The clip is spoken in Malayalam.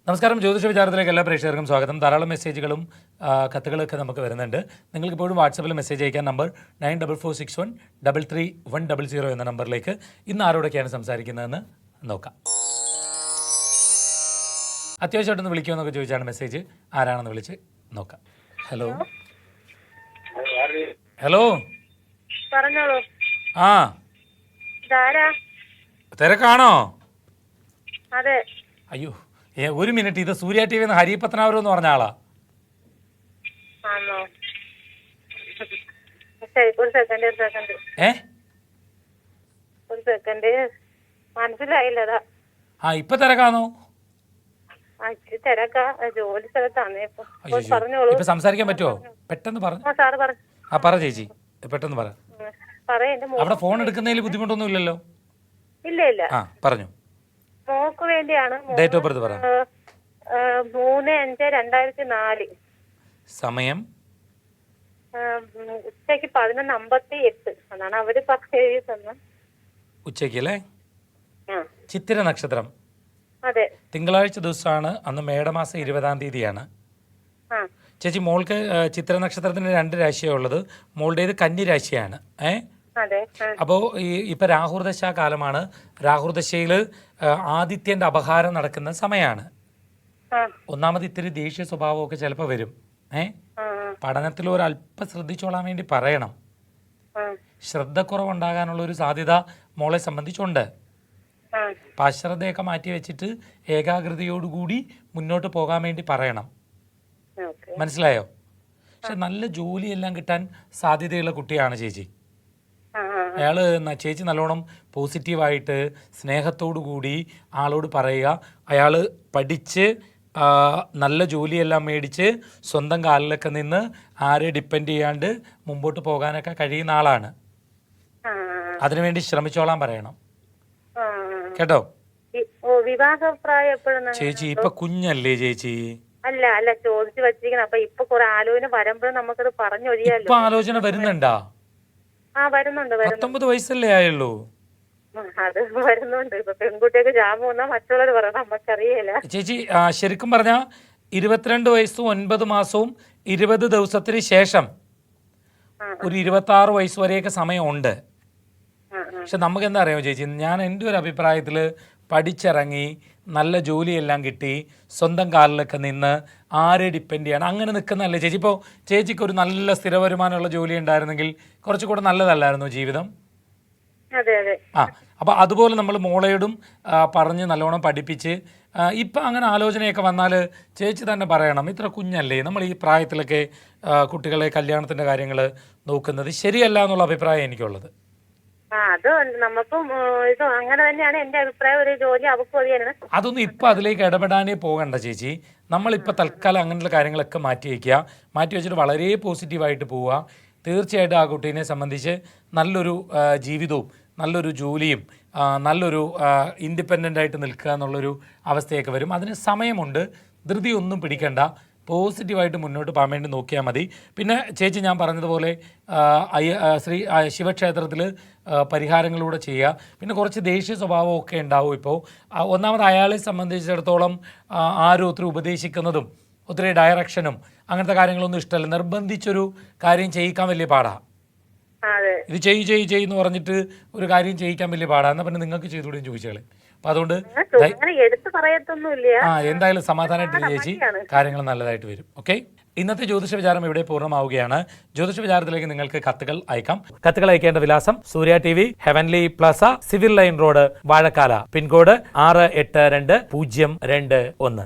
നമസ്കാരം. ജ്യോതിഷ വിചാരത്തിലേക്ക് എല്ലാ പ്രേക്ഷകർക്കും സ്വാഗതം. ധാരാളം മെസ്സേജുകളും കത്തുകളൊക്കെ നമുക്ക് വരുന്നുണ്ട്. നിങ്ങൾക്ക് ഇപ്പോഴും വാട്സപ്പിൽ മെസ്സേജ് അയക്കാൻ നമ്പർ 9446133100 എന്ന നമ്പറിലേക്ക്. ഇന്ന് ആരോടൊക്കെയാണ് സംസാരിക്കുന്നതെന്ന് നോക്കാം. അത്യാവശ്യമായിട്ടൊന്ന് വിളിക്കുമെന്നൊക്കെ ചോദിച്ചാണ് മെസ്സേജ്. ആരാണെന്ന് വിളിച്ച് നോക്കാം. ഹലോ ഹലോ, പറഞ്ഞോളൂ. ആ തിരക്കാണോ? അതെ. അയ്യോ, ഒരു മിനിറ്റ്. ഇത് സൂര്യ ടി വിന്ന് ഹരി പത്തനാപുരം എന്ന് പറഞ്ഞ ആളാ. ആണോ? ഒരു സെക്കൻഡ് മനസ്സിലായില്ലതാ. ആ, ഇപ്പൊ തിരക്കാണോ? തിരക്കാ, ജോലി സ്ഥലത്താണ്. പറഞ്ഞോളൂ. ഇപ്പൊ സംസാരിക്കാൻ പറ്റുമോ? പെട്ടെന്ന് പറഞ്ഞു. സാറ് പറഞ്ഞു. ആ, പറ ചേച്ചി, പെട്ടെന്ന് പറ. അവിടെ ഫോൺ എടുക്കുന്നതിൽ ബുദ്ധിമുട്ടൊന്നും ഇല്ലല്ലോ? ഇല്ല ഇല്ല. ആ, പറഞ്ഞു. മോക്ക് വേണ്ടിയാണ്. ഡേറ്റ് ഓഫ് ബർത്ത് പറ. 3/5/2004. സമയം ഉച്ചയ്ക്ക് 11:58 അതാണ് അവര് എഴുതി തന്നെ. ഉച്ചയ്ക്ക് അല്ലേ? ചിത്തിര നക്ഷത്രം. അതെ. തിങ്കളാഴ്ച ദിവസമാണ്. അന്ന് മേടമാസം 20-ാം തീയതിയാണ്. ചേച്ചി, മോൾക്ക് ചിത്തിര നക്ഷത്രത്തിന് 2 രാശിയാണ് ഉള്ളത്. മോളുടേത് കന്നി രാശിയാണ്. അപ്പോൾ ഇപ്പൊ രാഹുർദശ കാലമാണ്. രാഹുർദശയിൽ ആദിത്യന്റെ അപഹാരം നടക്കുന്ന സമയമാണ്. ഒന്നാമത് ഇത്തിരി ദേഷ്യ സ്വഭാവമൊക്കെ ചിലപ്പോൾ വരും. പഠനത്തിൽ ഒരല്പം ശ്രദ്ധിച്ചോളാൻ വേണ്ടി പറയണം. ശ്രദ്ധക്കുറവുണ്ടാകാനുള്ള ഒരു സാധ്യത മോളെ സംബന്ധിച്ചുണ്ട്. അപ്പം അശ്രദ്ധയൊക്കെ മാറ്റി വെച്ചിട്ട് ഏകാഗ്രതയോടുകൂടി മുന്നോട്ട് പോകാൻ വേണ്ടി പറയണം. മനസ്സിലായോ? പക്ഷെ നല്ല ജോലിയെല്ലാം കിട്ടാൻ സാധ്യതയുള്ള കുട്ടിയാണ് ചേച്ചി. അയാൾ ചേച്ചി നല്ലോണം പോസിറ്റീവായിട്ട് സ്നേഹത്തോടു കൂടി ആളോട് പറയുക. അയാൾ പഠിച്ച് നല്ല ജോലിയെല്ലാം മേടിച്ച് സ്വന്തം കാലിലൊക്കെ നിന്ന് ആരെ ഡിപ്പെൻഡ് ചെയ്യാണ്ട് മുമ്പോട്ട് പോകാനൊക്കെ കഴിയുന്ന ആളാണ്. അതിനുവേണ്ടി ശ്രമിച്ചോളാൻ പറയണം. കേട്ടോ? ചേച്ചി ഇപ്പൊ കുഞ്ഞല്ലേ ചേച്ചി? അല്ല അല്ല, ചോദിച്ചു വെച്ചിരിക്കണം. അപ്പൊ ഇപ്പൊ കുറെ ആലോചന വരുമ്പോഴും നമുക്കത് പറഞ്ഞൊഴിയാലോ. ഇപ്പൊ ആലോചന വരുന്നുണ്ടാ? വരുന്നുണ്ട്. 19 വയസ്സല്ലേ ആയുള്ളൂ? അത് വരുന്നുണ്ട്. ഇപ്പൊ പെൺകുട്ടിയൊക്കെ ജാമ വന്നാ മറ്റുള്ളവർ പറയണം, നമുക്കറിയില്ല. ചേച്ചി ശരിക്കും പറഞ്ഞ 22 വയസ്സും 9 മാസവും 20 ദിവസത്തിന് ശേഷം ഒരു 26 വയസ്സ് വരെയൊക്കെ സമയമുണ്ട്. പക്ഷെ നമുക്ക് എന്താ അറിയാമോ ചേച്ചി, ഞാൻ എൻ്റെ ഒരു അഭിപ്രായത്തിൽ പഠിച്ചിറങ്ങി നല്ല ജോലിയെല്ലാം കിട്ടി സ്വന്തം കാലിലൊക്കെ നിന്ന് ആരെ ഡിപ്പെൻഡ് ചെയ്യണം അങ്ങനെ നിൽക്കുന്നതല്ലേ ചേച്ചി? ഇപ്പോൾ ചേച്ചിക്ക് ഒരു നല്ല സ്ഥിര വരുമാനമുള്ള ജോലി ഉണ്ടായിരുന്നെങ്കിൽ കുറച്ചുകൂടെ നല്ലതല്ലായിരുന്നു ജീവിതം? അപ്പോൾ അതുപോലെ നമ്മൾ മോളയോടും പറഞ്ഞ് നല്ലോണം പഠിപ്പിച്ച് ഇപ്പം അങ്ങനെ ആലോചനയൊക്കെ വന്നാൽ ചേച്ചി തന്നെ പറയണം, ഇത്ര കുഞ്ഞല്ലേ, നമ്മൾ ഈ പ്രായത്തിലൊക്കെ കുട്ടികളെ കല്യാണത്തിൻ്റെ കാര്യങ്ങൾ നോക്കുന്നത് ശരിയല്ല എന്നുള്ള അഭിപ്രായം എനിക്കുള്ളത്. അത് നമുക്കും ഇത് അങ്ങനെ തന്നെയാണ് എൻ്റെ അഭിപ്രായം. ഒരു ജോലി അവർക്ക് മതിയാണ്. അതൊന്നും ഇപ്പം അതിലേക്ക് ഇടപെടാനേ പോകണ്ട ചേച്ചി. നമ്മളിപ്പോൾ തൽക്കാലം അങ്ങനെയുള്ള കാര്യങ്ങളൊക്കെ മാറ്റി വെച്ചിട്ട് വളരെ പോസിറ്റീവായിട്ട് പോവുക. തീർച്ചയായിട്ടും ആ കുട്ടീനെ സംബന്ധിച്ച് നല്ലൊരു ജീവിതവും നല്ലൊരു ജോലിയും നല്ലൊരു ഇൻഡിപെൻഡൻ്റ് ആയിട്ട് നിൽക്കുക എന്നുള്ളൊരു അവസ്ഥയൊക്കെ വരും. അതിന് സമയമുണ്ട്. ധൃതിയൊന്നും പിടിക്കണ്ട. പോസിറ്റീവായിട്ട് മുന്നോട്ട് പോകാൻ വേണ്ടി നോക്കിയാൽ മതി. പിന്നെ ചേച്ചി ഞാൻ പറഞ്ഞതുപോലെ ശ്രീ ശിവക്ഷേത്രത്തിൽ പരിഹാരങ്ങളിലൂടെ ചെയ്യുക. പിന്നെ കുറച്ച് ദേഷ്യ സ്വഭാവമൊക്കെ ഉണ്ടാവും. ഇപ്പോൾ ഒന്നാമത് അയാളെ സംബന്ധിച്ചിടത്തോളം ആരും ഒത്തിരി ഉപദേശിക്കുന്നതും ഒത്തിരി ഡയറക്ഷനും അങ്ങനത്തെ കാര്യങ്ങളൊന്നും ഇഷ്ടമല്ല. നിർബന്ധിച്ചൊരു കാര്യം ചെയ്യിക്കാൻ വലിയ പാടാണ്. ഇത് ചെയ്യുന്നു പറഞ്ഞിട്ട് ഒരു കാര്യം ചെയ്യിക്കാൻ വലിയ പാടാണ്. എന്നാൽ പിന്നെ നിങ്ങൾക്ക് ചെയ്തുകൂടെ ചോദിച്ചാൽ. അപ്പം അതുകൊണ്ട് എന്തായാലും സമാധാനമായിട്ട് ചേച്ചി, കാര്യങ്ങൾ നല്ലതായിട്ട് വരും. ഓക്കെ, ഇന്നത്തെ ജ്യോതിഷ വിചാരം ഇവിടെ പൂർണ്ണമാവുകയാണ്. ജ്യോതിഷ വിചാരത്തിലേക്ക് നിങ്ങൾക്ക് കത്തുകൾ അയക്കാം. കത്തുകൾ അയക്കേണ്ട വിലാസം Surya TV, heavenly plaza, civil line road, Vazhakkala, pincode 682021.